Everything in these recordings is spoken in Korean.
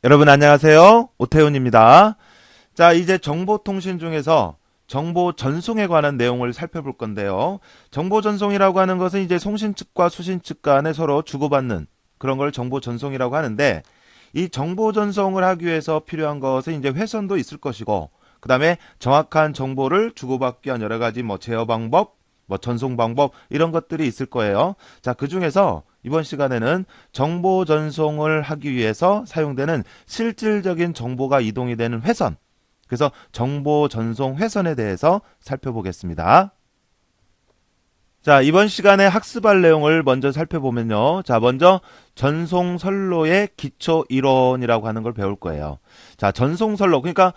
여러분 안녕하세요. 오태훈입니다. 자, 이제 정보통신 중에서 정보 전송에 관한 내용을 살펴볼 건데요. 정보 전송이라고 하는 것은 이제 송신 측과 수신 측 간에 서로 주고받는 그런 걸 정보 전송이라고 하는데, 이 정보 전송을 하기 위해서 필요한 것은 이제 회선도 있을 것이고, 그 다음에 정확한 정보를 주고받기 위한 여러 가지 제어 방법, 전송 방법 이런 것들이 있을 거예요. 자, 그 중에서 이번 시간에는 정보 전송을 하기 위해서 사용되는 실질적인 정보가 이동이 되는 회선, 그래서 정보 전송 회선에 대해서 살펴보겠습니다. 자, 이번 시간에 학습할 내용을 먼저 살펴보면요. 자, 먼저 전송 선로의 기초 이론이라고 하는 걸 배울 거예요. 자, 전송 선로, 그러니까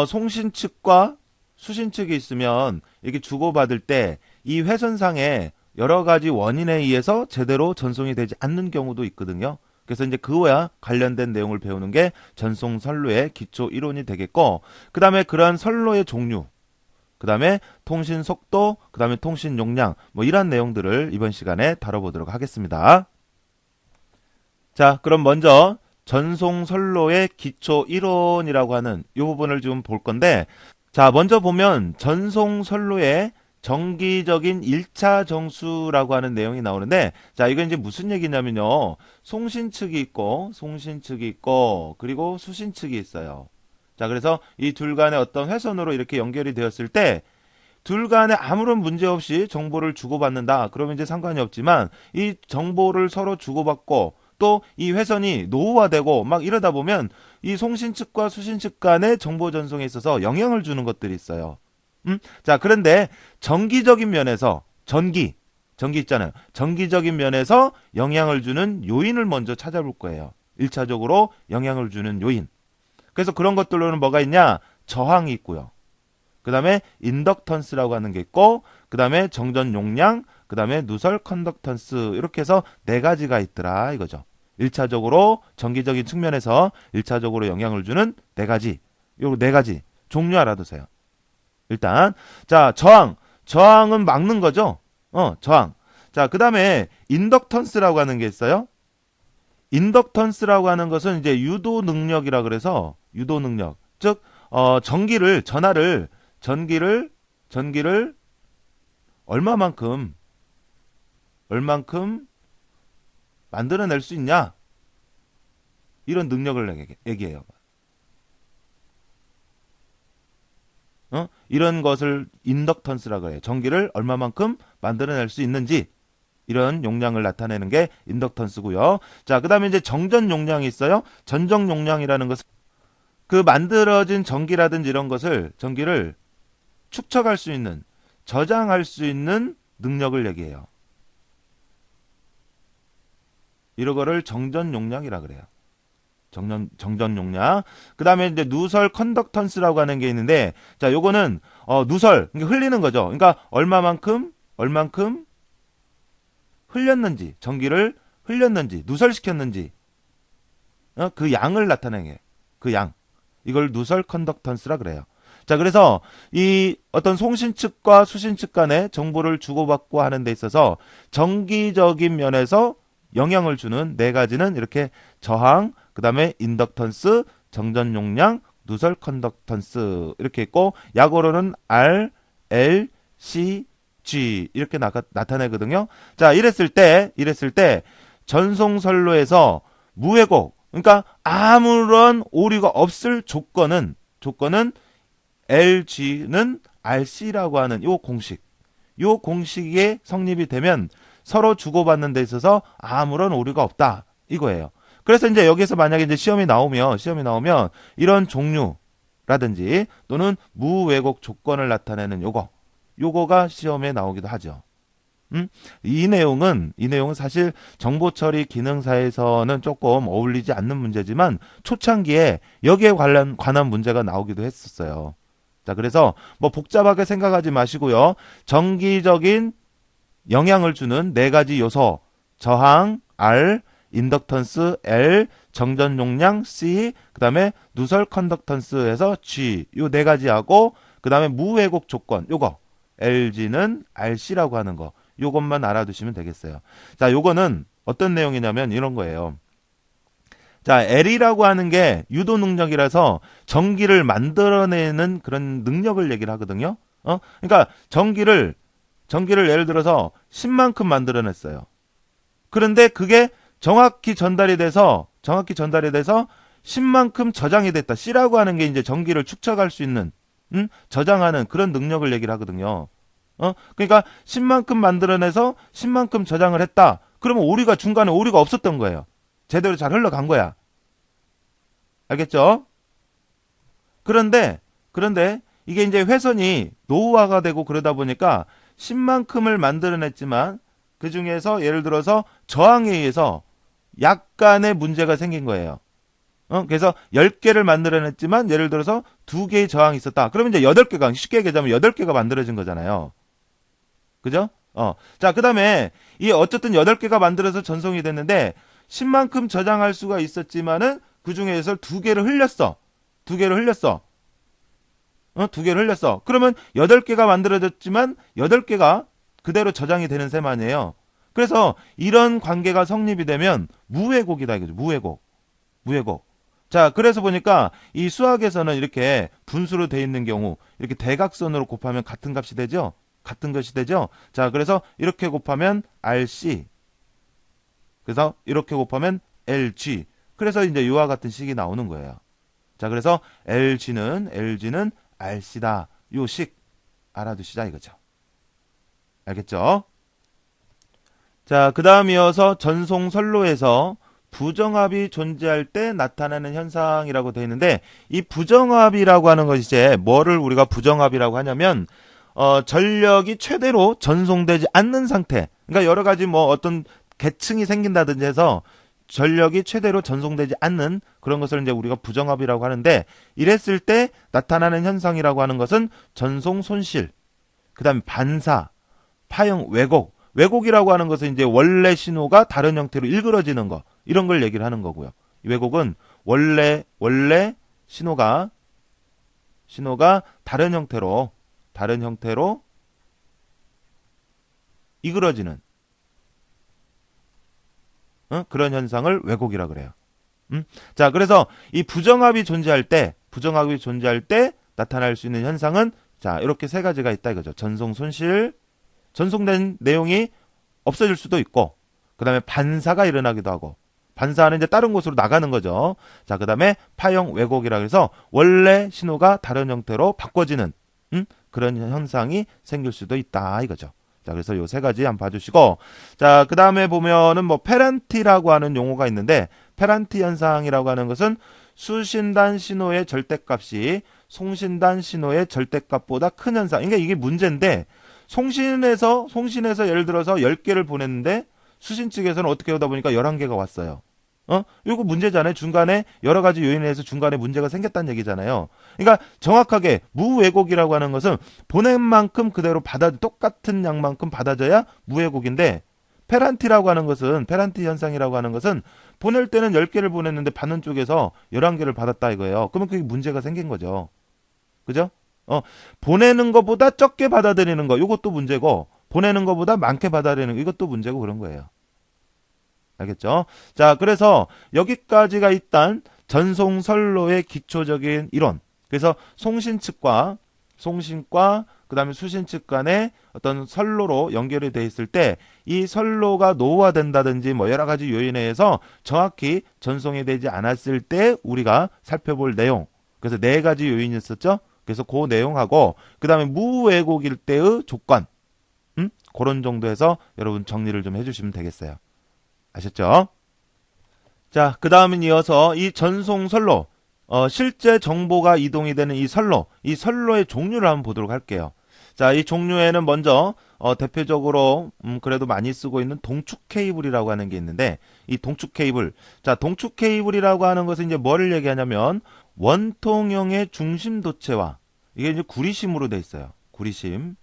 송신 측과 수신 측이 있으면 이렇게 주고받을 때 이 회선상에 여러 가지 원인에 의해서 제대로 전송이 되지 않는 경우도 있거든요. 그래서 이제 그와 관련된 내용을 배우는 게 전송 선로의 기초 이론이 되겠고, 그 다음에 그러한 선로의 종류, 그 다음에 통신 속도, 그 다음에 통신 용량, 이런 내용들을 이번 시간에 다뤄보도록 하겠습니다. 자, 그럼 먼저 전송 선로의 기초 이론이라고 하는 이 부분을 좀 볼 건데, 자, 먼저 보면 전송 선로의 정기적인 1차 정수라고 하는 내용이 나오는데, 자, 이건 이제 무슨 얘기냐면요. 송신 측이 있고, 그리고 수신 측이 있어요. 자, 그래서 이 둘 간의 어떤 회선으로 이렇게 연결이 되었을 때, 둘 간에 아무런 문제 없이 정보를 주고받는다. 그러면 이제 상관이 없지만, 이 정보를 서로 주고받고, 또 이 회선이 노후화되고 막 이러다 보면 이 송신 측과 수신 측 간의 정보 전송에 있어서 영향을 주는 것들이 있어요. 자, 그런데 정기적인 면에서 전기 있잖아요. 정기적인 면에서 영향을 주는 요인을 먼저 찾아볼 거예요. 1차적으로 영향을 주는 요인. 그래서 그런 것들로는 뭐가 있냐? 저항이 있고요. 그 다음에 인덕턴스라고 하는 게 있고, 그 다음에 정전 용량, 그 다음에 누설 컨덕턴스, 이렇게 해서 네 가지가 있더라 이거죠. 1차적으로 정기적인 측면에서 1차적으로 영향을 주는 네 가지. 요 네 가지 종류 알아두세요. 일단 자, 저항은 막는 거죠. 저항. 자, 그 다음에 인덕턴스라고 하는 게 있어요. 인덕턴스라고 하는 것은 이제 유도 능력이라 그래서 유도 능력, 즉 전기를 얼마만큼 만들어낼 수 있냐, 이런 능력을 얘기해요. 이런 것을 인덕턴스라고 해요. 전기를 얼마만큼 만들어낼 수 있는지, 이런 용량을 나타내는 게 인덕턴스고요. 자, 그 다음에 이제 정전 용량이 있어요. 전정 용량이라는 것은 그 만들어진 전기라든지 이런 것을, 전기를 축적할 수 있는, 저장할 수 있는 능력을 얘기해요. 이런 거를 정전 용량이라 그래요. 정전 용량. 그 다음에 이제 누설 컨덕턴스라고 하는 게 있는데, 자, 요거는 누설, 그러니까 흘리는 거죠. 그러니까 얼마만큼 흘렸는지, 전기를 흘렸는지, 누설시켰는지, 그 양을 나타내게, 그 양. 이걸 누설 컨덕턴스라 그래요. 자, 그래서 이 어떤 송신 측과 수신 측 간에 정보를 주고받고 하는 데 있어서 정기적인 면에서 영향을 주는 네 가지는 이렇게 저항, 그 다음에 인덕턴스, 정전 용량, 누설 컨덕턴스 이렇게 있고, 약어로는 R, L, C, G 이렇게 나타내거든요. 자, 이랬을 때 전송 선로에서 무회곡, 그러니까 아무런 오류가 없을 조건은 LG는 RC라고 하는 요 공식에 성립이 되면 서로 주고받는 데 있어서 아무런 오류가 없다 이거예요. 그래서 이제 여기서 만약에 이제 시험이 나오면 이런 종류라든지 또는 무왜곡 조건을 나타내는 요거가 시험에 나오기도 하죠. 이 내용은 사실 정보 처리 기능사에서는 조금 어울리지 않는 문제지만 초창기에 여기에 관한 문제가 나오기도 했었어요. 자, 그래서 복잡하게 생각하지 마시고요. 정기적인 영향을 주는 네 가지 요소, 저항 R, 인덕턴스 L, 정전 용량 C, 그 다음에 누설 컨덕턴스에서 G, 요 네 가지하고, 그 다음에 무왜곡 조건, 요거 LG는 RC라고 하는 거, 요것만 알아두시면 되겠어요. 자, 요거는 어떤 내용이냐면 이런 거예요. 자, L이라고 하는 게 유도 능력이라서 전기를 만들어내는 그런 능력을 얘기를 하거든요. 그러니까 전기를 예를 들어서 10만큼 만들어냈어요. 그런데 그게 정확히 전달이 돼서 10만큼 저장이 됐다. C라고 하는 게 이제 전기를 축적할 수 있는, 저장하는 그런 능력을 얘기를 하거든요. 그러니까 10만큼 만들어내서 10만큼 저장을 했다. 그러면 중간에 오류가 없었던 거예요. 제대로 잘 흘러간 거야. 알겠죠? 그런데 이게 이제 회선이 노후화가 되고 그러다 보니까 10만큼을 만들어냈지만 그 중에서 예를 들어서 저항에 의해서 약간의 문제가 생긴 거예요. 그래서 10개를 만들어냈지만 예를 들어서 2개의 저항이 있었다. 그러면 이제 8개가, 쉽게 얘기하자면 8개가 만들어진 거잖아요. 그죠? 자, 그 다음에 이 어쨌든 8개가 만들어서 전송이 됐는데 10만큼 저장할 수가 있었지만은 그 중에서 2개를 흘렸어. 2개를 흘렸어. 2개를 흘렸어. 그러면 8개가 만들어졌지만 8개가 그대로 저장이 되는 셈 아니에요. 그래서 이런 관계가 성립이 되면 무회곡이다 이거죠. 무회곡. 자, 그래서 보니까 이 수학에서는 이렇게 분수로 돼 있는 경우 이렇게 대각선으로 곱하면 같은 값이 되죠. 같은 것이 되죠. 자, 그래서 이렇게 곱하면 RC. 그래서 이렇게 곱하면 LG. 그래서 이제 이와 같은 식이 나오는 거예요. 자, 그래서 LG는 RC다. 요 식 알아두시자 이거죠. 알겠죠? 자, 그 다음 이어서 전송선로에서 부정합이 존재할 때 나타나는 현상이라고 되어 있는데, 이 부정합이라고 하는 것이 이제 뭐를 우리가 부정합이라고 하냐면 전력이 최대로 전송되지 않는 상태. 그러니까 여러 가지 뭐 어떤 계층이 생긴다든지 해서 전력이 최대로 전송되지 않는 그런 것을 이제 우리가 부정합이라고 하는데, 이랬을 때 나타나는 현상이라고 하는 것은 전송 손실, 그 다음에 반사, 파형, 왜곡이라고 하는 것은 이제 원래 신호가 다른 형태로 일그러지는 거, 이런 걸 얘기를 하는 거고요. 왜곡은 원래 신호가 다른 형태로 이그러지는 그런 현상을 왜곡이라 그래요. 자, 그래서 이 부정합이 존재할 때 나타날 수 있는 현상은 자, 이렇게 세 가지가 있다 이거죠. 전송 손실, 전송된 내용이 없어질 수도 있고, 그 다음에 반사가 일어나기도 하고, 반사는 이제 다른 곳으로 나가는 거죠. 자, 그 다음에 파형 왜곡이라 그래서 원래 신호가 다른 형태로 바꿔지는 그런 현상이 생길 수도 있다 이거죠. 자, 그래서 요 세 가지 한번 봐주시고, 자, 그 다음에 보면은 뭐 페란티라고 하는 용어가 있는데, 페란티 현상이라고 하는 것은 수신단 신호의 절대값이 송신단 신호의 절대값보다 큰 현상. 그러니까 이게 문제인데, 송신에서 예를 들어서 10개를 보냈는데 수신 측에서는 어떻게 오다 보니까 11개가 왔어요. 이거 문제잖아요. 중간에 여러 가지 요인에 의해서 중간에 문제가 생겼다는 얘기잖아요. 그러니까 정확하게 무왜곡이라고 하는 것은 보낸 만큼 그대로 똑같은 양만큼 받아줘야 무왜곡인데, 페란티 현상이라고 하는 것은 보낼 때는 10개를 보냈는데 받는 쪽에서 11개를 받았다 이거예요. 그러면 그게 문제가 생긴 거죠. 그죠? 보내는 것보다 적게 받아들이는 거, 이것도 문제고, 보내는 것보다 많게 받아들이는 거, 이것도 문제고 그런 거예요. 알겠죠? 자, 그래서 여기까지가 일단 전송선로의 기초적인 이론. 그래서 송신 측과 그 다음에 수신 측 간에 어떤 선로로 연결이 돼 있을 때 이 선로가 노후화된다든지 뭐 여러 가지 요인에 의해서 정확히 전송이 되지 않았을 때 우리가 살펴볼 내용. 그래서 네 가지 요인이 있었죠? 그래서 그 내용하고 그 다음에 무왜곡일 때의 조건. 그런 정도에서 여러분 정리를 좀 해주시면 되겠어요. 아셨죠? 자, 그 다음은 이어서 이 전송 선로, 실제 정보가 이동이 되는 이 선로의 종류를 한번 보도록 할게요. 자, 이 종류에는 먼저 대표적으로 그래도 많이 쓰고 있는 동축 케이블이라고 하는 게 있는데, 이 동축 케이블, 자, 동축 케이블이라고 하는 것은 이제 뭐를 얘기하냐면 원통형의 중심 도체와 이게 이제 구리심으로 돼 있어요. 구리심.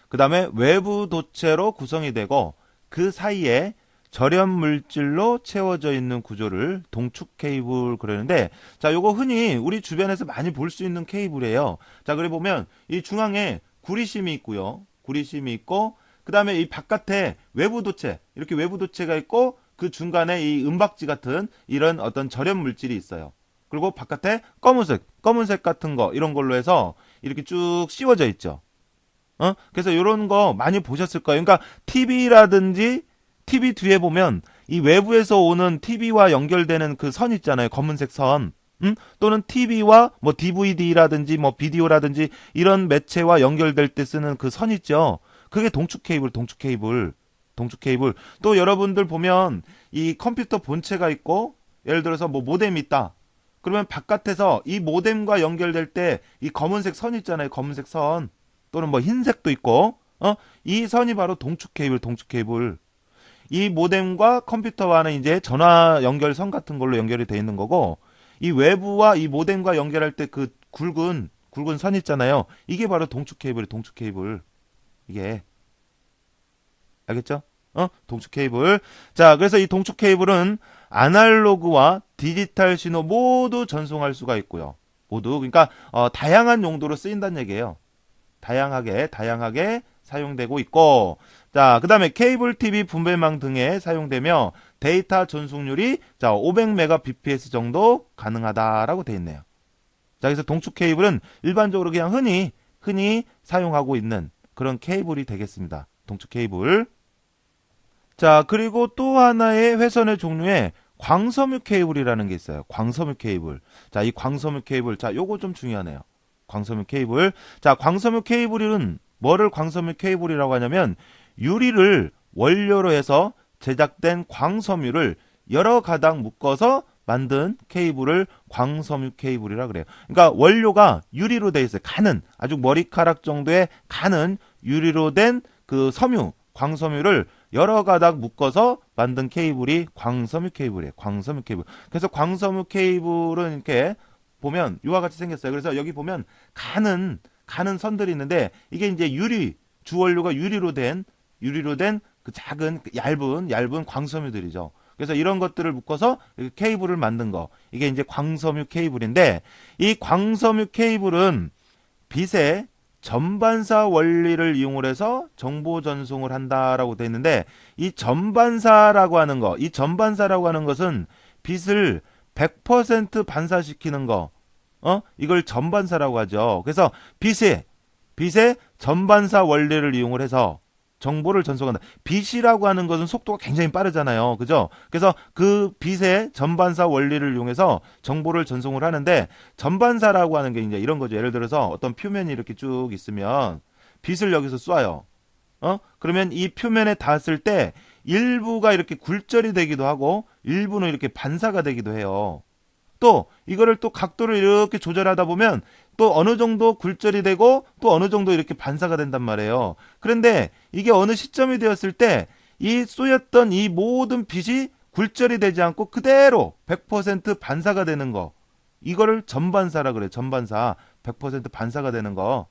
그 다음에 외부 도체로 구성이 되고 그 사이에 절연 물질로 채워져 있는 구조를 동축 케이블 그러는데, 자, 요거 흔히 우리 주변에서 많이 볼 수 있는 케이블이에요. 자, 그래 보면 이 중앙에 구리심이 있고요. 구리심이 있고, 그 다음에 이 바깥에 외부 도체, 이렇게 외부 도체가 있고, 그 중간에 이 은박지 같은 이런 어떤 절연 물질이 있어요. 그리고 바깥에 검은색 같은 거 이런 걸로 해서 이렇게 쭉 씌워져 있죠. 그래서 이런 거 많이 보셨을 거예요. 그러니까 TV라든지 TV 뒤에 보면 이 외부에서 오는 TV와 연결되는 그 선 있잖아요. 검은색 선. 또는 TV와 뭐 DVD라든지 뭐 비디오라든지 이런 매체와 연결될 때 쓰는 그 선 있죠. 그게 동축 케이블, 동축 케이블, 동축 케이블. 또 여러분들 보면 이 컴퓨터 본체가 있고 예를 들어서 뭐 모뎀이 있다. 그러면 바깥에서 이 모뎀과 연결될 때 이 검은색 선 있잖아요. 검은색 선. 또는 뭐 흰색도 있고, 이 선이 바로 동축 케이블, 동축 케이블. 이 모뎀과 컴퓨터와는 이제 전화 연결선 같은 걸로 연결이 돼 있는 거고, 이 외부와 이 모뎀과 연결할 때 그 굵은 선 있잖아요. 이게 바로 동축 케이블, 동축 케이블. 이게. 알겠죠? 동축 케이블. 자, 그래서 이 동축 케이블은 아날로그와 디지털 신호 모두 전송할 수가 있고요. 모두. 그러니까, 다양한 용도로 쓰인다는 얘기예요. 다양하게 사용되고 있고, 자, 그 다음에 케이블 TV 분배망 등에 사용되며 데이터 전송률이 자, 500Mbps 정도 가능하다라고 되어 있네요. 자, 그래서 동축 케이블은 일반적으로 그냥 흔히 사용하고 있는 그런 케이블이 되겠습니다. 동축 케이블. 자, 그리고 또 하나의 회선의 종류에 광섬유 케이블이라는 게 있어요. 광섬유 케이블. 자, 이 광섬유 케이블. 자, 요거 좀 중요하네요. 광섬유 케이블. 자, 광섬유 케이블은 뭐를 광섬유 케이블이라고 하냐면 유리를 원료로 해서 제작된 광섬유를 여러 가닥 묶어서 만든 케이블을 광섬유 케이블이라 그래요. 그러니까 원료가 유리로 되어 있어요. 가는 아주 머리카락 정도의 가는 유리로 된 그 섬유, 광섬유를 여러 가닥 묶어서 만든 케이블이 광섬유 케이블이에요. 광섬유 케이블. 그래서 광섬유 케이블은 이렇게 보면 이와 같이 생겼어요. 그래서 여기 보면 가는 선들이 있는데 이게 이제 주원료가 유리로 된 그 작은 얇은 광섬유들이죠. 그래서 이런 것들을 묶어서 케이블을 만든 거. 이게 이제 광섬유 케이블인데 이 광섬유 케이블은 빛의 전반사 원리를 이용을 해서 정보 전송을 한다라고 되어 있는데 이 전반사라고 하는 것은 빛을 100% 반사시키는 거. 이걸 전반사라고 하죠. 그래서 빛의 전반사 원리를 이용을 해서 정보를 전송한다. 빛이라고 하는 것은 속도가 굉장히 빠르잖아요. 그죠? 그래서 그 빛의 전반사 원리를 이용해서 정보를 전송을 하는데 전반사라고 하는 게 이제 이런 거죠. 예를 들어서 어떤 표면이 이렇게 쭉 있으면 빛을 여기서 쏴요. 그러면 이 표면에 닿았을 때 일부가 이렇게 굴절이 되기도 하고 일부는 이렇게 반사가 되기도 해요. 또 이거를 또 각도를 이렇게 조절하다 보면 또 어느 정도 굴절이 되고 또 어느 정도 이렇게 반사가 된단 말이에요. 그런데 이게 어느 시점이 되었을 때 이 쏘였던 이 모든 빛이 굴절이 되지 않고 그대로 100% 반사가 되는 거. 이거를 전반사라 그래요. 전반사. 100% 반사가 되는 거.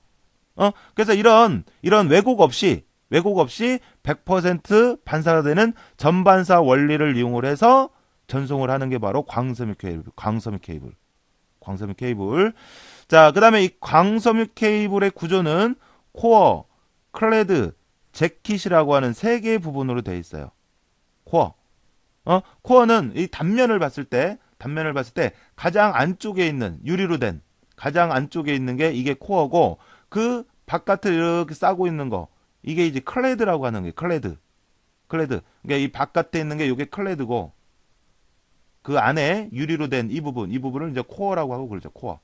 그래서 이런 왜곡 없이 100% 반사가 되는 전반사 원리를 이용을 해서 전송을 하는 게 바로 광섬유 케이블. 자, 그 다음에 이 광섬유 케이블의 구조는 코어, 클레드, 재킷이라고 하는 세 개의 부분으로 되어 있어요. 코어는 이 단면을 봤을 때 가장 안쪽에 있는 유리로 된 가장 안쪽에 있는 게 이게 코어고 그 바깥을 이렇게 싸고 있는 거 이게 이제 클레드라고 하는 게 클레드. 그러니까 이 바깥에 있는 게 이게 클레드고 그 안에 유리로 된 이 부분을 이제 코어라고 하고 그러죠. 코어.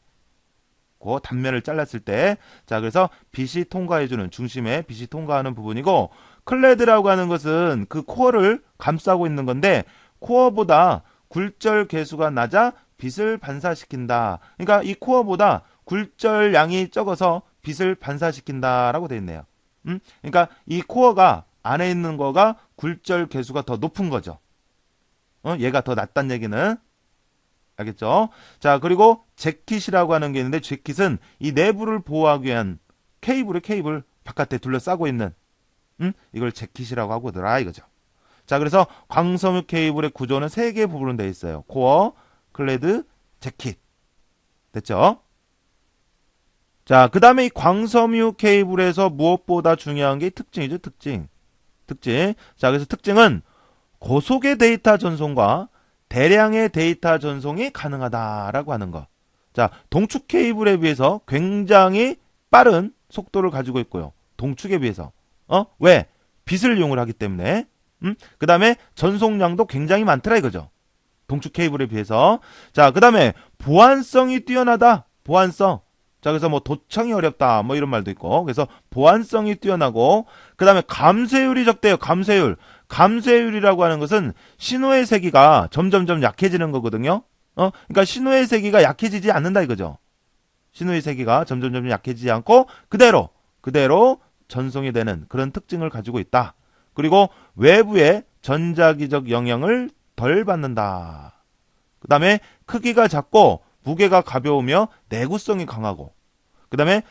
그 단면을 잘랐을 때, 자, 그래서 빛이 통과해주는, 중심에 빛이 통과하는 부분이고, 클레드라고 하는 것은 그 코어를 감싸고 있는 건데, 코어보다 굴절 계수가 낮아 빛을 반사시킨다. 그러니까 이 코어보다 굴절 양이 적어서 빛을 반사시킨다라고 되어 있네요. 그러니까 이 코어가 안에 있는 거가 굴절 계수가 더 높은 거죠. 얘가 더 낫단 얘기는 알겠죠? 자, 그리고 재킷이라고 하는 게 있는데 재킷은 이 내부를 보호하기 위한 케이블 바깥에 둘러싸고 있는 이걸 재킷이라고 하고더라 이거죠. 자, 그래서 광섬유 케이블의 구조는 세 개의 부분으로 되어 있어요. 코어, 클레드, 재킷. 됐죠? 자, 그 다음에 이 광섬유 케이블에서 무엇보다 중요한 게 특징이죠. 특징. 자, 그래서 특징은 고속의 데이터 전송과 대량의 데이터 전송이 가능하다라고 하는 거. 자, 동축 케이블에 비해서 굉장히 빠른 속도를 가지고 있고요. 동축에 비해서. 왜? 빛을 이용을 하기 때문에. 그 다음에 전송량도 굉장히 많더라 이거죠. 동축 케이블에 비해서. 자, 그 다음에 보안성이 뛰어나다. 보안성. 자, 그래서 뭐 도청이 어렵다. 뭐 이런 말도 있고. 그래서 보안성이 뛰어나고, 그 다음에 감쇄율이 적대요. 감쇄율. 감쇄율이라고 하는 것은 신호의 세기가 점점점 약해지는 거거든요. 그러니까 신호의 세기가 약해지지 않는다 이거죠. 신호의 세기가 점점점 약해지지 않고 그대로 전송이 되는 그런 특징을 가지고 있다. 그리고 외부의 전자기적 영향을 덜 받는다. 그 다음에 크기가 작고 무게가 가벼우며 내구성이 강하고, 그 다음에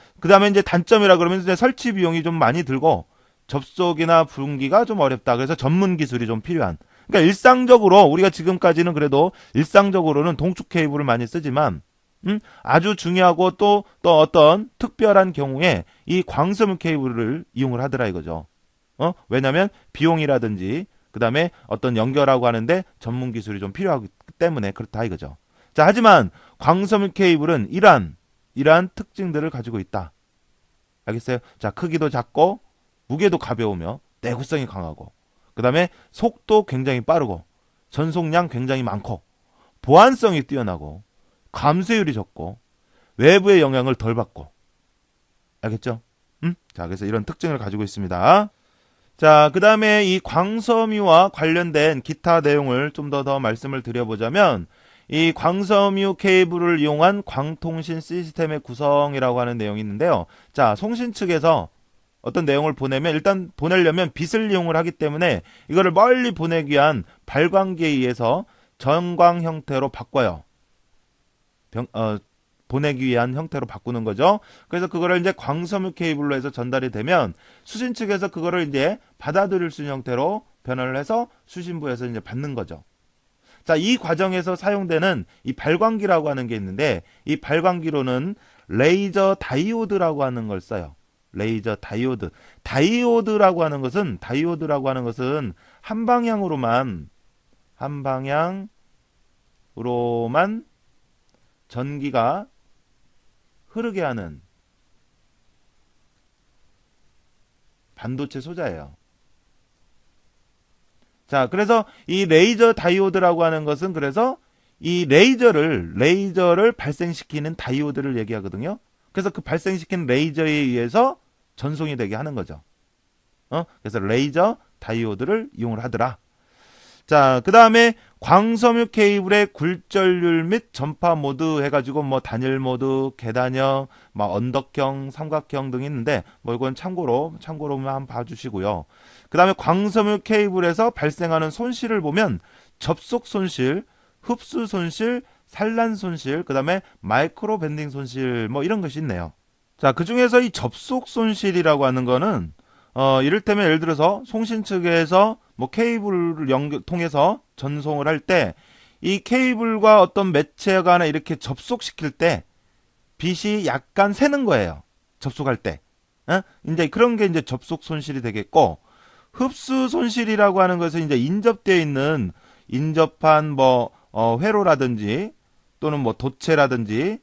이제 단점이라 그러면 이제 설치 비용이 좀 많이 들고 접속이나 분기가 좀 어렵다. 그래서 전문 기술이 좀 필요한. 그러니까 일상적으로 우리가 지금까지는 그래도 일상적으로는 동축 케이블을 많이 쓰지만 아주 중요하고 또 어떤 특별한 경우에 이 광섬유 케이블을 이용을 하더라 이거죠. 왜냐면 비용이라든지 그 다음에 어떤 연결하고 하는데 전문 기술이 좀 필요하기 때문에 그렇다 이거죠. 자, 하지만 광섬유 케이블은 이러한 특징들을 가지고 있다. 알겠어요? 자, 크기도 작고 무게도 가벼우며 내구성이 강하고, 그 다음에 속도 굉장히 빠르고 전송량 굉장히 많고 보안성이 뛰어나고 감쇄율이 적고 외부의 영향을 덜 받고. 알겠죠? 자, 그래서 이런 특징을 가지고 있습니다. 자, 그 다음에 이 광섬유와 관련된 기타 내용을 좀 더 말씀을 드려보자면, 이 광섬유 케이블을 이용한 광통신 시스템의 구성이라고 하는 내용이 있는데요. 자, 송신 측에서 어떤 내용을 일단 보내려면 빛을 이용을 하기 때문에 이거를 멀리 보내기 위한 발광기에 의해서 전광 형태로 바꿔요. 보내기 위한 형태로 바꾸는 거죠. 그래서 그거를 이제 광섬유 케이블로 해서 전달이 되면 수신 측에서 그거를 이제 받아들일 수 있는 형태로 변화를 해서 수신부에서 이제 받는 거죠. 자, 이 과정에서 사용되는 이 발광기라고 하는 게 있는데, 이 발광기로는 레이저 다이오드라고 하는 걸 써요. 레이저 다이오드. 다이오드라고 하는 것은 한 방향으로만 전기가 흐르게 하는 반도체 소자예요. 자, 그래서 이 레이저 다이오드라고 하는 것은 그래서 이 레이저를 발생시키는 다이오드를 얘기하거든요. 그래서 그 발생시키는 레이저에 의해서 전송이 되게 하는 거죠. 그래서 레이저 다이오드를 이용을 하더라. 자, 그 다음에 광섬유 케이블의 굴절률 및 전파 모드 해가지고 뭐 단일 모드, 계단형, 막 언덕형, 삼각형 등이 있는데 뭐 이건 참고로만 한번 봐주시고요. 그 다음에 광섬유 케이블에서 발생하는 손실을 보면 접속 손실, 흡수 손실, 산란 손실, 그 다음에 마이크로 밴딩 손실 뭐 이런 것이 있네요. 자, 그 중에서 이 접속 손실이라고 하는 거는 이를테면 예를 들어서 송신 측에서 뭐 케이블을 통해서 전송을 할 때 이 케이블과 어떤 매체가 하나 이렇게 접속시킬 때 빛이 약간 새는 거예요. 접속할 때. 이제 그런 게 이제 접속 손실이 되겠고, 흡수 손실이라고 하는 것은 이제 인접한 뭐 회로라든지 또는 뭐 도체라든지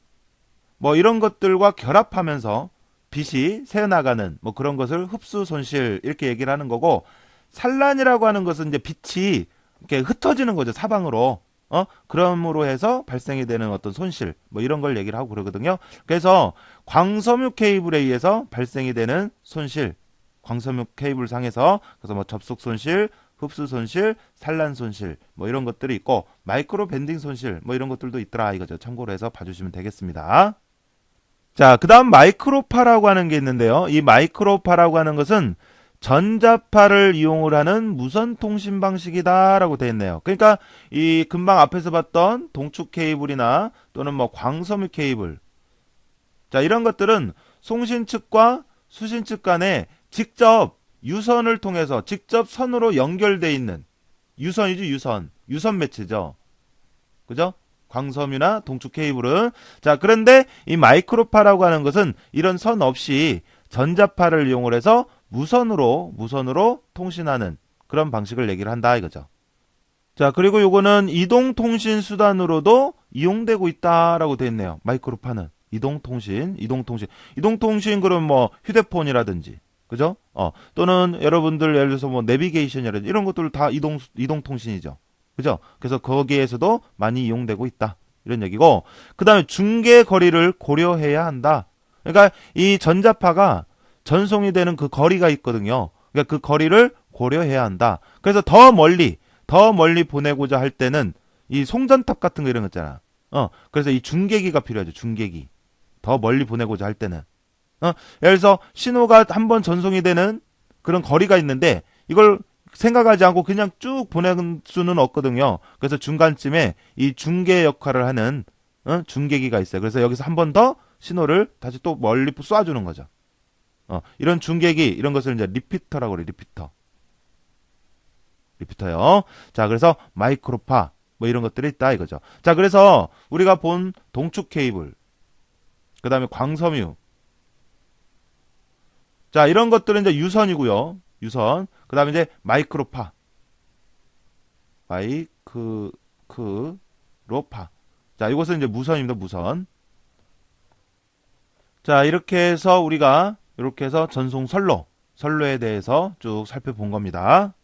뭐 이런 것들과 결합하면서 빛이 새어나가는 뭐 그런 것을 흡수 손실 이렇게 얘기를 하는 거고, 산란이라고 하는 것은 이제 빛이 이렇게 흩어지는 거죠, 사방으로. 그럼으로 해서 발생이 되는 어떤 손실 뭐 이런 걸 얘기를 하고 그러거든요. 그래서 광섬유 케이블에 의해서 발생이 되는 손실, 광섬유 케이블 상에서 그래서 뭐 접속 손실, 흡수 손실, 산란 손실 뭐 이런 것들이 있고, 마이크로 밴딩 손실 뭐 이런 것들도 있더라 이거죠. 참고로 해서 봐주시면 되겠습니다. 자, 그 다음 마이크로파라고 하는 게 있는데요. 이 마이크로파라고 하는 것은 전자파를 이용을 하는 무선 통신 방식이다라고 되어 있네요. 그러니까 이 금방 앞에서 봤던 동축 케이블이나 또는 뭐 광섬유 케이블, 자, 이런 것들은 송신 측과 수신 측 간에 직접 유선을 통해서 직접 선으로 연결되어 있는 유선이죠. 유선 매체죠. 그죠? 광섬유나 동축 케이블은. 자, 그런데 이 마이크로파라고 하는 것은 이런 선 없이 전자파를 이용을 해서 무선으로 통신하는 그런 방식을 얘기를 한다 이거죠. 자, 그리고 요거는 이동통신 수단으로도 이용되고 있다라고 되어 있네요. 마이크로파는. 이동통신 그러면 뭐 휴대폰이라든지. 그죠? 또는 여러분들 예를 들어서 뭐 내비게이션이라든지 이런 것들 다 이동통신이죠. 그죠? 그래서 거기에서도 많이 이용되고 있다. 이런 얘기고. 그 다음에 중계 거리를 고려해야 한다. 그러니까 이 전자파가 전송이 되는 그 거리가 있거든요. 그러니까 그 거리를 고려해야 한다. 그래서 더 멀리 보내고자 할 때는 이 송전탑 같은 거 이런 거 있잖아. 그래서 이 중계기가 필요하죠. 중계기. 더 멀리 보내고자 할 때는. 예를 들어서 신호가 한번 전송이 되는 그런 거리가 있는데 이걸 생각하지 않고 그냥 쭉 보낼 수는 없거든요. 그래서 중간쯤에 이 중계 역할을 하는 중계기가 있어요. 그래서 여기서 한 번 더 신호를 다시 또 멀리 쏴주는 거죠. 이런 중계기 이런 것을 이제 리피터라고 그래요. 리피터요. 자, 그래서 마이크로파 뭐 이런 것들이 있다 이거죠. 자, 그래서 우리가 본 동축 케이블, 그 다음에 광섬유, 자, 이런 것들은 이제 유선이고요. 유선. 그 다음에 이제 마이크로파, 마이크로파. 자, 이것은 이제 무선입니다. 무선. 자, 이렇게 해서 우리가 이렇게 해서 전송 선로에 대해서 쭉 살펴본 겁니다.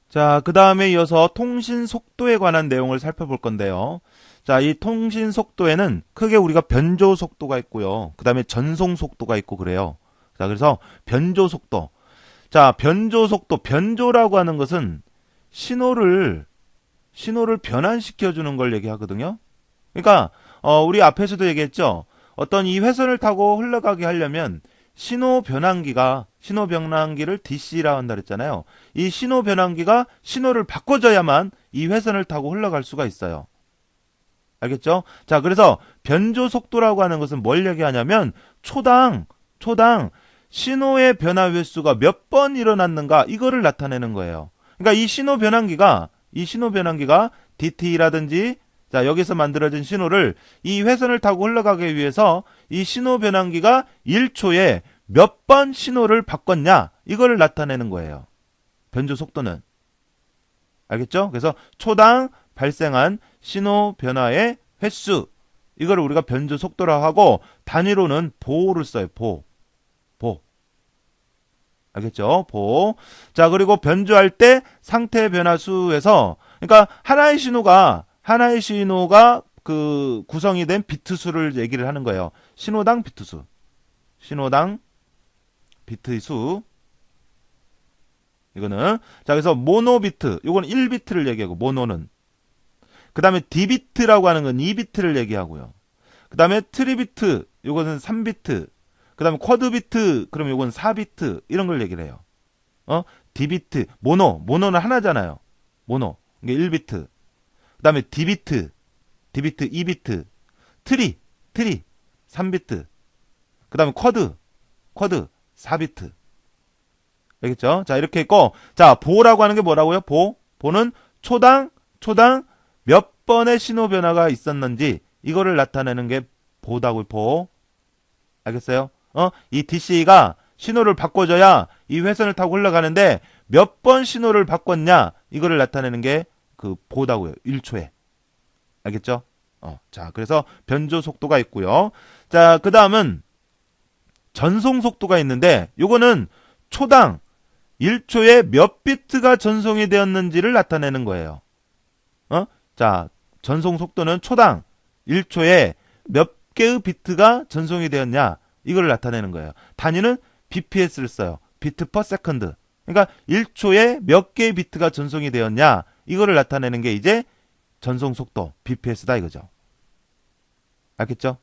자, 그 다음에 이어서 통신 속도에 관한 내용을 살펴볼 건데요. 자, 이 통신 속도에는 크게 우리가 변조 속도가 있고요. 그 다음에 전송 속도가 있고 그래요. 자, 그래서 변조 속도. 자, 변조 속도. 변조라고 하는 것은 신호를 변환시켜주는 걸 얘기하거든요. 그러니까, 우리 앞에서도 얘기했죠. 어떤 이 회선을 타고 흘러가게 하려면 신호 변환기를 DC라 한다 그랬잖아요. 이 신호 변환기가 신호를 바꿔줘야만 이 회선을 타고 흘러갈 수가 있어요. 알겠죠? 자, 그래서 변조 속도라고 하는 것은 뭘 얘기하냐면 초당 신호의 변화 횟수가 몇 번 일어났는가 이거를 나타내는 거예요. 그러니까 이 신호 변환기가 DT라든지 자, 여기서 만들어진 신호를 이 회선을 타고 흘러가기 위해서 이 신호 변환기가 1초에 몇 번 신호를 바꿨냐 이거를 나타내는 거예요. 변조 속도는. 알겠죠? 그래서 초당 발생한 신호 변화의 횟수 이거를 우리가 변조 속도라고 하고 단위로는 보를 써요. 보. 알겠죠? 보. 자, 그리고 변조할 때 상태 변화수에서 그러니까 하나의 신호가 그 구성이 된 비트 수를 얘기를 하는 거예요. 신호당 비트 수. 이거는 자, 그래서 모노비트. 이거는 1비트를 얘기하고 모노는. 그다음에 디비트라고 하는 건 2비트를 얘기하고요. 그다음에 트리비트. 이거는 3비트. 그다음에 쿼드비트. 그럼 이건 4비트. 이런 걸 얘기를 해요. 디비트. 모노는 하나잖아요. 모노. 이게 1비트. 그다음에 디비트 2비트, 트리 3비트, 그 다음에 쿼드 4비트. 알겠죠? 자, 이렇게 있고, 자, 보라고 하는 게 뭐라고요? 보는 초당 몇 번의 신호 변화가 있었는지, 이거를 나타내는 게 보다고요, 보. 알겠어요? 이 DC가 신호를 바꿔줘야 이 회선을 타고 흘러가는데, 몇 번 신호를 바꿨냐, 이거를 나타내는 게 그 보다고요, 1초에. 알겠죠? 자, 그래서 변조 속도가 있고요. 자, 그 다음은 전송 속도가 있는데, 요거는 초당 1초에 몇 비트가 전송이 되었는지를 나타내는 거예요. 자, 전송 속도는 초당 1초에 몇 개의 비트가 전송이 되었냐, 이걸 나타내는 거예요. 단위는 BPS를 써요. 비트 퍼 세컨드. 그러니까 1초에 몇 개의 비트가 전송이 되었냐, 이거를 나타내는 게 이제 전송 속도, BPS다 이거죠. 알겠죠?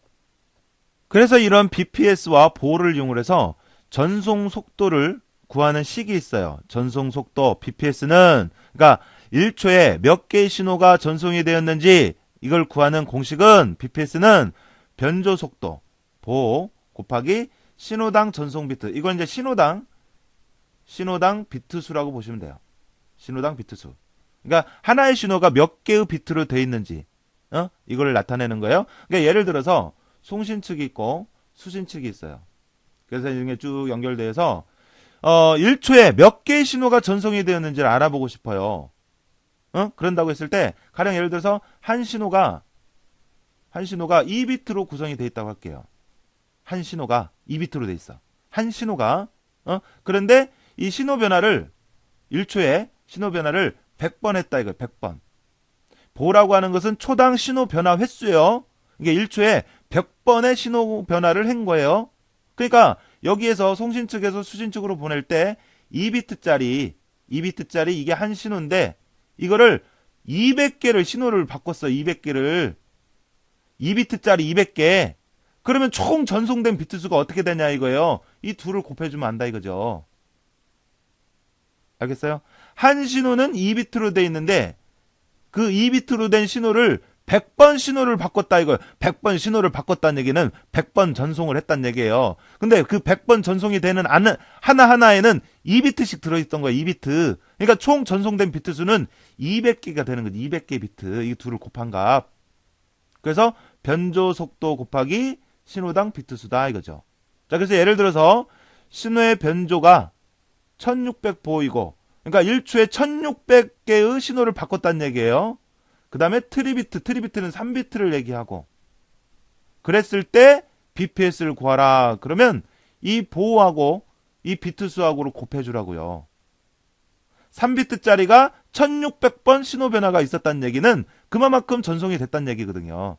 그래서 이런 BPS와 보를 이용해서 전송 속도를 구하는 식이 있어요. 전송 속도, BPS는 그러니까 1초에 몇 개의 신호가 전송이 되었는지 이걸 구하는 공식은 BPS는 변조 속도, 보 곱하기 신호당 전송 비트. 이건 이제 신호당 비트 수라고 보시면 돼요. 신호당 비트 수. 그러니까 하나의 신호가 몇 개의 비트로 되어 있는지 이걸 나타내는 거예요. 그러니까 예를 들어서 송신 측이 있고 수신 측이 있어요. 그래서 이게 쭉 연결돼서 1초에 몇 개의 신호가 전송이 되었는지를 알아보고 싶어요. 그런다고 했을 때 가령 예를 들어서 한 신호가 2비트로 구성이 되어 있다고 할게요. 한 신호가 2비트로 되어 있어. 한 신호가 그런데 이 신호 변화를 1초에 신호 변화를 100번 했다 이거 100번. 보라고 하는 것은 초당 신호 변화 횟수예요. 이게 1초에 100번의 신호 변화를 한 거예요. 그러니까 여기에서 송신 측에서 수신 측으로 보낼 때 2비트짜리 이게 한 신호인데 이거를 200개를 신호를 바꿨어. 200개를 2비트짜리 200개. 그러면 총 전송된 비트 수가 어떻게 되냐 이거예요. 이 둘을 곱해주면 안다 이거죠. 알겠어요? 한 신호는 2비트로 돼 있는데 그 2비트로 된 신호를 100번 신호를 바꿨다 이거예요. 100번 신호를 바꿨다는 얘기는 100번 전송을 했다는 얘기예요. 근데 그 100번 전송이 되는 하나하나에는 2비트씩 들어있던 거예요. 2비트. 그러니까 총 전송된 비트 수는 200개가 되는 거지. 200개 비트. 이 둘을 곱한 값. 그래서 변조 속도 곱하기 신호당 비트 수다 이거죠. 자, 그래서 예를 들어서 신호의 변조가 1600보이고 그러니까 1초에 1600개의 신호를 바꿨다는 얘기예요. 그 다음에 트리비트는 3비트를 얘기하고 그랬을 때 BPS를 구하라. 그러면 이 보호하고 이 비트 수하고를 곱해주라고요. 3비트짜리가 1600번 신호 변화가 있었다는 얘기는 그만큼 전송이 됐다는 얘기거든요.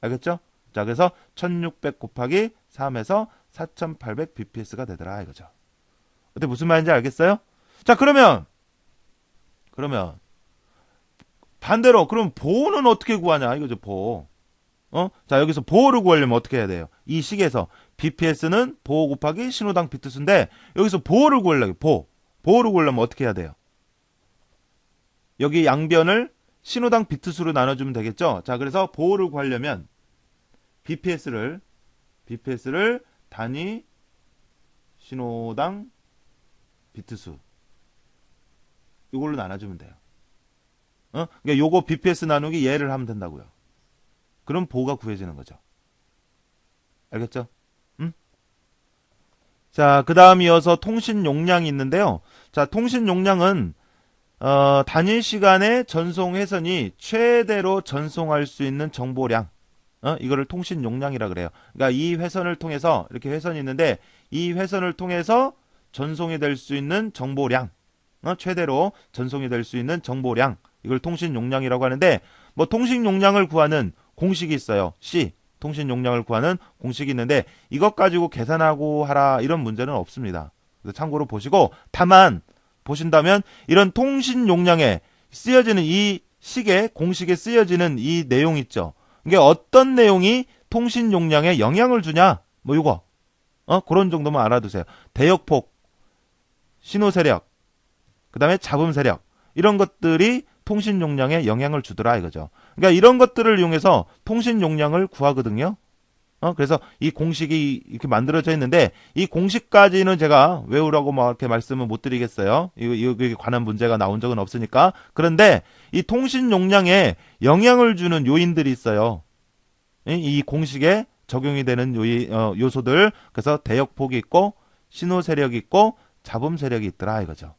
알겠죠? 자, 그래서 1600 곱하기 3에서 4800 BPS가 되더라 이거죠. 어때 무슨 말인지 알겠어요? 자, 그러면 반대로 그럼 보호는 어떻게 구하냐 이거죠. 보호. 자, 여기서 보호를 구하려면 어떻게 해야 돼요? 이 식에서 BPS는 보호 곱하기 신호당 비트수인데 여기서 보호를 구하려고 보호를 구하려면 어떻게 해야 돼요? 여기 양변을 신호당 비트수로 나눠주면 되겠죠. 자, 그래서 보호를 구하려면 BPS를 단위 신호당 비트수 이걸로 나눠주면 돼요. 그러니까 요거 BPS 나누기 얘를 하면 된다고요. 그럼 보호가 구해지는 거죠. 알겠죠? 자, 그 다음 이어서 통신 용량이 있는데요. 자, 통신 용량은 단위 시간에 전송 회선이 최대로 전송할 수 있는 정보량. 이거를 통신 용량이라 그래요. 그러니까 이 회선을 통해서 이렇게 회선이 있는데 이 회선을 통해서 전송이 될 수 있는 정보량. 최대로 전송이 될 수 있는 정보량. 이걸 통신 용량이라고 하는데 뭐 통신 용량을 구하는 공식이 있어요. C. 통신 용량을 구하는 공식이 있는데 이것 가지고 계산하고 하라 이런 문제는 없습니다. 그래서 참고로 보시고 다만 보신다면 이런 통신 용량에 쓰여지는 이 식의 공식에 쓰여지는 이 내용 있죠. 이게 어떤 내용이 통신 용량에 영향을 주냐? 뭐 이거 그런 정도만 알아두세요. 대역폭, 신호 세력, 그 다음에 잡음 세력 이런 것들이 통신 용량에 영향을 주더라 이거죠. 그러니까 이런 것들을 이용해서 통신 용량을 구하거든요. 그래서 이 공식이 이렇게 만들어져 있는데 이 공식까지는 제가 외우라고 막 이렇게 말씀을 못 드리겠어요. 이거에 관한 문제가 나온 적은 없으니까. 그런데 이 통신 용량에 영향을 주는 요인들이 있어요. 이 공식에 적용이 되는 요소들. 그래서 대역폭이 있고 신호 세력이 있고 잡음 세력이 있더라 이거죠.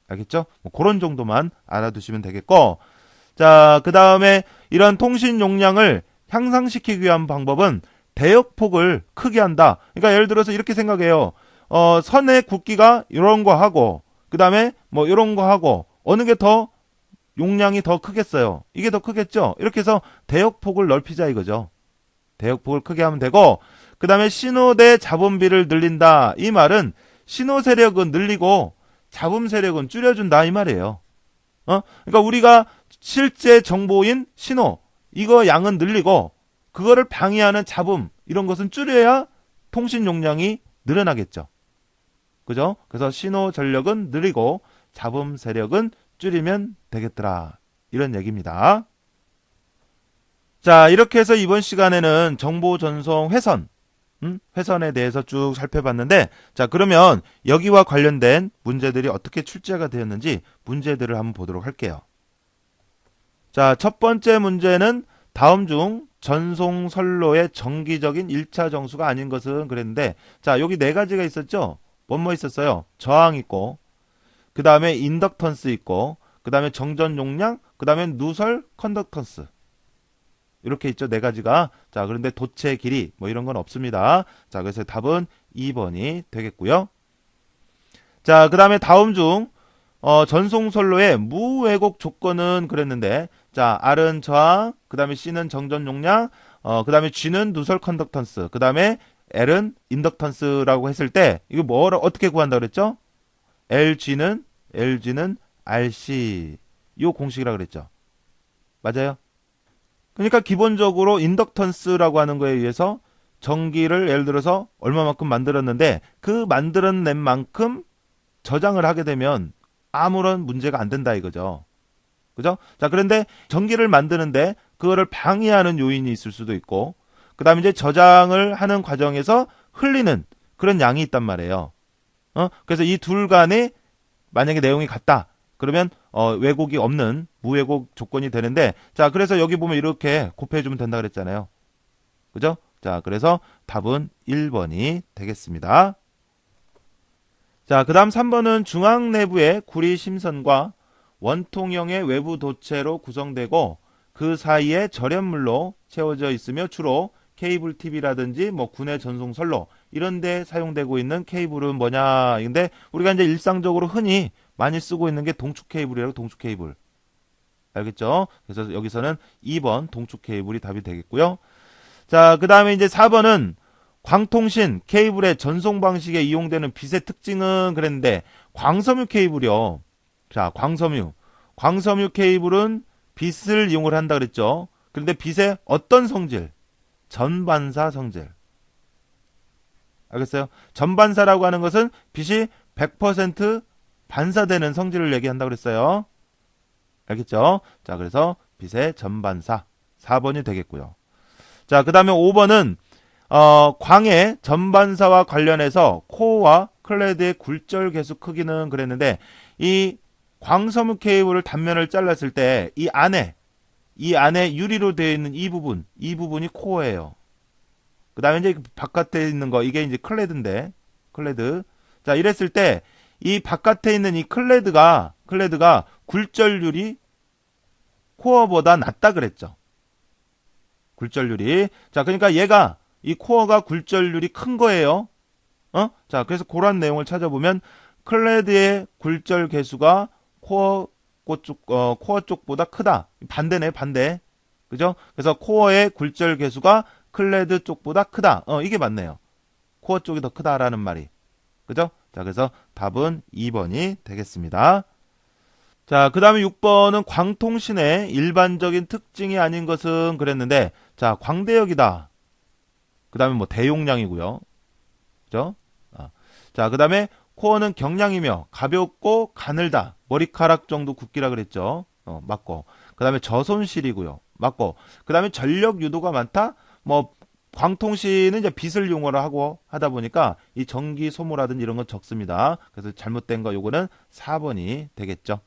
알겠죠? 뭐 그런 정도만 알아두시면 되겠고, 자, 그 다음에 이런 통신 용량을 향상시키기 위한 방법은 대역폭을 크게 한다. 그러니까 예를 들어서 이렇게 생각해요. 선의 굵기가 이런 거 하고, 그 다음에 뭐 이런 거 하고, 어느 게 더 용량이 더 크겠어요? 이게 더 크겠죠? 이렇게 해서 대역폭을 넓히자 이거죠. 대역폭을 크게 하면 되고, 그 다음에 신호대 잡음비를 늘린다. 이 말은 신호 세력은 늘리고 잡음 세력은 줄여준다 이 말이에요. 그러니까 우리가 실제 정보인 신호 이거 양은 늘리고 그거를 방해하는 잡음 이런 것은 줄여야 통신 용량이 늘어나겠죠. 그죠? 그래서 신호 전력은 늘리고 잡음 세력은 줄이면 되겠더라. 이런 얘기입니다. 자, 이렇게 해서 이번 시간에는 정보 전송 회선 회선에 대해서 쭉 살펴봤는데, 자, 그러면 여기와 관련된 문제들이 어떻게 출제가 되었는지 문제들을 한번 보도록 할게요. 자, 첫 번째 문제는 다음 중 전송 선로의 정기적인 1차 정수가 아닌 것은 그랬는데, 자, 여기 네 가지가 있었죠? 뭐 있었어요? 저항 있고, 그 다음에 인덕턴스 있고, 그 다음에 정전 용량, 그 다음에 누설 컨덕턴스. 이렇게 있죠. 네 가지가. 자, 그런데 도체 길이 뭐 이런 건 없습니다. 자, 그래서 답은 2번이 되겠고요. 자, 그 다음에 다음 중 전송선로의 무왜곡 조건은 그랬는데, 자, R은 저항, 그 다음에 C는 정전 용량, 그 다음에 G는 누설 컨덕턴스, 그 다음에 L은 인덕턴스라고 했을 때, 이거 뭐를 어떻게 구한다 그랬죠? LG는 RC. 요 공식이라 그랬죠. 맞아요? 그러니까 기본적으로 인덕턴스라고 하는 거에 의해서 전기를 예를 들어서 얼마만큼 만들었는데, 그 만들어낸 만큼 저장을 하게 되면 아무런 문제가 안 된다 이거죠. 그죠? 자, 그런데 전기를 만드는데 그거를 방해하는 요인이 있을 수도 있고, 그 다음에 이제 저장을 하는 과정에서 흘리는 그런 양이 있단 말이에요. 그래서 이 둘 간에 만약에 내용이 같다. 그러면 왜곡이 없는 무왜곡 조건이 되는데, 자, 그래서 여기 보면 이렇게 곱해주면 된다 그랬잖아요. 그죠? 자, 그래서 답은 1번이 되겠습니다. 자, 그 다음 3번은 중앙 내부의 구리 심선과 원통형의 외부 도체로 구성되고 그 사이에 절연물로 채워져 있으며 주로 케이블 TV라든지 뭐 군의 전송선로 이런 데 사용되고 있는 케이블은 뭐냐. 근데 우리가 이제 일상적으로 흔히 많이 쓰고 있는 게 동축 케이블이라고. 동축 케이블. 알겠죠? 그래서 여기서는 2번 동축 케이블이 답이 되겠고요. 자, 그 다음에 이제 4번은 광통신 케이블의 전송 방식에 이용되는 빛의 특징은 그랬는데, 광섬유 케이블이요. 자, 광섬유 케이블은 빛을 이용을 한다 그랬죠. 그런데 빛의 어떤 성질? 전반사 성질. 알겠어요? 전반사라고 하는 것은 빛이 100% 반사되는 성질을 얘기한다고 그랬어요. 알겠죠? 자, 그래서 빛의 전반사 4번이 되겠고요. 자, 그 다음에 5번은 광의 전반사와 관련해서 코어와 클레드의 굴절 계수 크기는 그랬는데, 이 광섬유 케이블을 단면을 잘랐을 때 이 안에 유리로 되어 있는 이 부분이 코어예요. 그 다음에 이제 바깥에 있는 거, 이게 이제 클레드인데, 클레드. 자, 이랬을 때 이 바깥에 있는 이 클레드가 굴절률이 코어보다 낮다 그랬죠. 굴절률이. 자, 그러니까 얘가 이 코어가 굴절률이 큰 거예요. 자, 그래서 그런 내용을 찾아보면 클레드의 굴절 개수가 코어 쪽보다 크다. 반대네, 반대. 그죠? 그래서 코어의 굴절 개수가 클레드 쪽보다 크다. 이게 맞네요. 코어 쪽이 더 크다라는 말이. 그죠? 자, 그래서 답은 2번이 되겠습니다. 자, 그 다음에 6번은 광통신의 일반적인 특징이 아닌 것은 그랬는데, 자, 광대역이다. 그 다음에 뭐 대용량이고요. 그죠? 자, 그 다음에 코어는 경량이며 가볍고 가늘다. 머리카락 정도 굵기라 그랬죠. 맞고. 그 다음에 저손실이고요. 맞고. 그 다음에 전력 유도가 많다. 뭐 광통신은 이제 빛을 이용을 하고 하다 보니까 이 전기 소모라든지 이런 건 적습니다. 그래서 잘못된 거 요거는 4번이 되겠죠.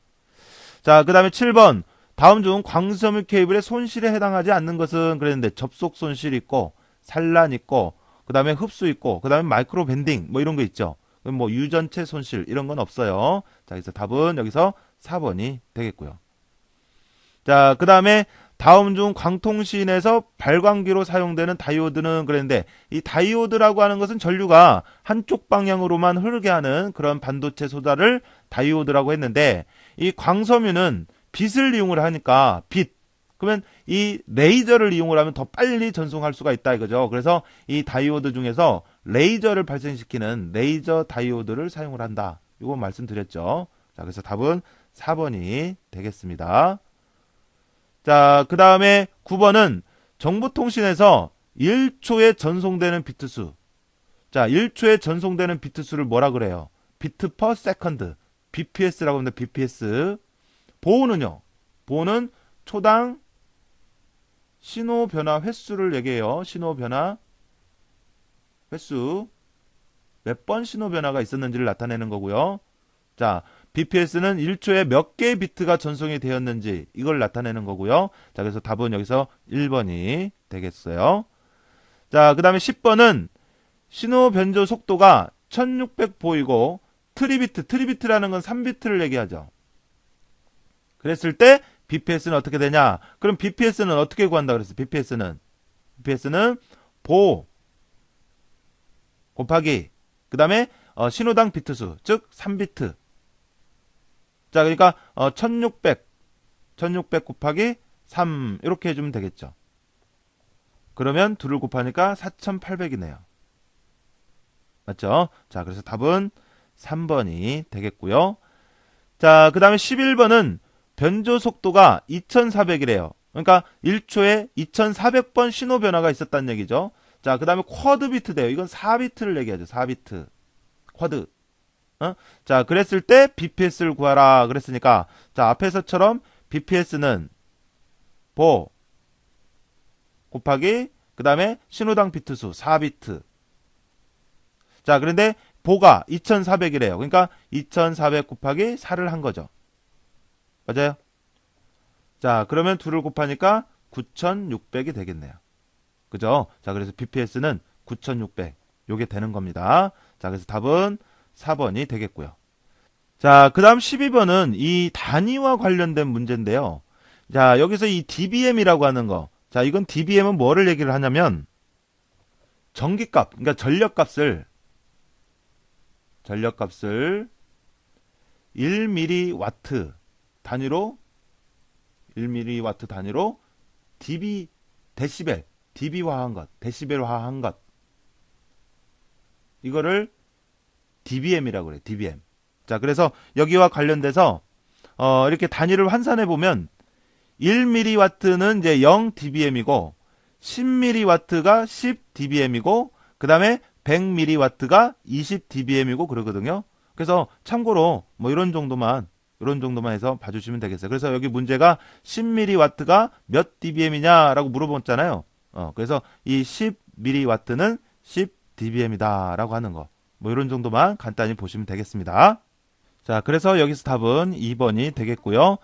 자, 그 다음에 7번. 다음 중 광섬유 케이블의 손실에 해당하지 않는 것은 그랬는데, 접속 손실 있고 산란 있고 그 다음에 흡수 있고 그 다음에 마이크로 밴딩 뭐 이런 거 있죠. 뭐 유전체 손실 이런 건 없어요. 자, 그래서 답은 여기서 4번이 되겠고요. 자, 그 다음에 다음 중 광통신에서 발광기로 사용되는 다이오드는 그랬는데, 이 다이오드라고 하는 것은 전류가 한쪽 방향으로만 흐르게 하는 그런 반도체 소자를 다이오드라고 했는데, 이 광섬유는 빛을 이용을 하니까 그러면 이 레이저를 이용을 하면 더 빨리 전송할 수가 있다 이거죠. 그래서 이 다이오드 중에서 레이저를 발생시키는 레이저 다이오드를 사용을 한다. 이거 말씀드렸죠. 자, 그래서 답은 4번이 되겠습니다. 자, 그 다음에 9번은 정보통신에서 1초에 전송되는 비트수. 자, 1초에 전송되는 비트수를 뭐라 그래요? 비트 퍼 세컨드. BPS라고 합니다. BPS. 보호는요? 보호는 초당 신호 변화 횟수를 얘기해요. 신호 변화 횟수. 몇 번 신호 변화가 있었는지를 나타내는 거고요. 자, BPS는 1초에 몇 개의 비트가 전송이 되었는지 이걸 나타내는 거고요. 자, 그래서 답은 여기서 1번이 되겠어요. 자, 그 다음에 10번은 신호 변조 속도가 1600 보이고 트리비트라는 건 3비트를 얘기하죠. 그랬을 때 BPS는 어떻게 되냐? 그럼 BPS는 어떻게 구한다 그랬어요? BPS는 보 곱하기 그 다음에 신호당 비트수 즉 3비트. 자 그러니까 1600 곱하기 3 이렇게 해주면 되겠죠. 그러면 2를 곱하니까 4800이네요. 맞죠? 자 그래서 답은 3번이 되겠고요. 자 그 다음에 11번은 변조 속도가 2400이래요. 그러니까 1초에 2400번 신호 변화가 있었다는 얘기죠. 자 그 다음에 쿼드 비트 돼요. 이건 4비트를 얘기하죠. 4비트 쿼드. 자 그랬을 때 BPS를 구하라 그랬으니까 자 앞에서처럼 BPS는 보 곱하기 그 다음에 신호당 비트수 4비트. 자 그런데 보가 2400이래요. 그러니까 2400 곱하기 4를 한 거죠. 맞아요? 자 그러면 2를 곱하니까 9600이 되겠네요. 그죠? 자 그래서 BPS는 9600 요게 되는 겁니다. 자 그래서 답은 4번이 되겠고요. 자 그 다음 12번은 이 단위와 관련된 문제인데요. 자 여기서 이 dBm이라고 하는 거, 자 이건 dBm은 뭐를 얘기를 하냐면 전기값, 그러니까 전력값을 1mW 단위로 1mW 단위로 dB화한 것, 데시벨화한 것, 이거를 dBm이라고 그래요. dBm. 자 그래서 여기와 관련돼서 이렇게 단위를 환산해 보면 1mW는 이제 0dBm이고 10mW가 10dBm이고 그 다음에 100mW가 20dBm이고 그러거든요. 그래서 참고로 뭐 이런 정도만 해서 봐주시면 되겠어요. 그래서 여기 문제가 10mW가 몇 dBm이냐라고 물어봤잖아요. 그래서 이 10mW는 10dBm이다라고 하는 거. 뭐 이런 정도만 간단히 보시면 되겠습니다. 자, 그래서 여기서 답은 2번이 되겠고요.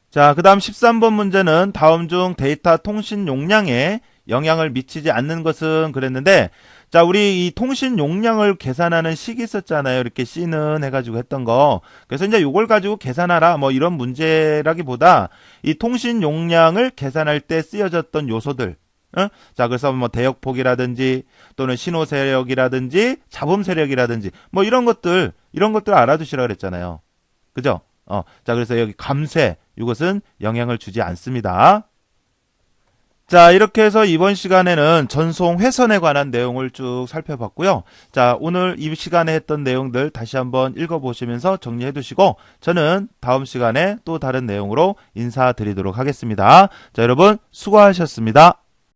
자, 그 다음 13번 문제는 다음 중 데이터 통신 용량에 영향을 미치지 않는 것은 그랬는데, 자, 우리 이 통신 용량을 계산하는 식이 있었잖아요. 이렇게 C는 해가지고 했던 거. 그래서 이제 요걸 가지고 계산하라 뭐 이런 문제라기보다 이 통신 용량을 계산할 때 쓰여졌던 요소들. 자, 그래서 뭐 대역폭이라든지 또는 신호 세력이라든지 잡음 세력이라든지 뭐 이런 것들 알아두시라 그랬잖아요. 그죠? 자, 그래서 여기 감쇄 이것은 영향을 주지 않습니다. 자, 이렇게 해서 이번 시간에는 전송 회선에 관한 내용을 쭉 살펴봤고요. 자, 오늘 이 시간에 했던 내용들 다시 한번 읽어보시면서 정리해 두시고 저는 다음 시간에 또 다른 내용으로 인사드리도록 하겠습니다. 자, 여러분 수고하셨습니다.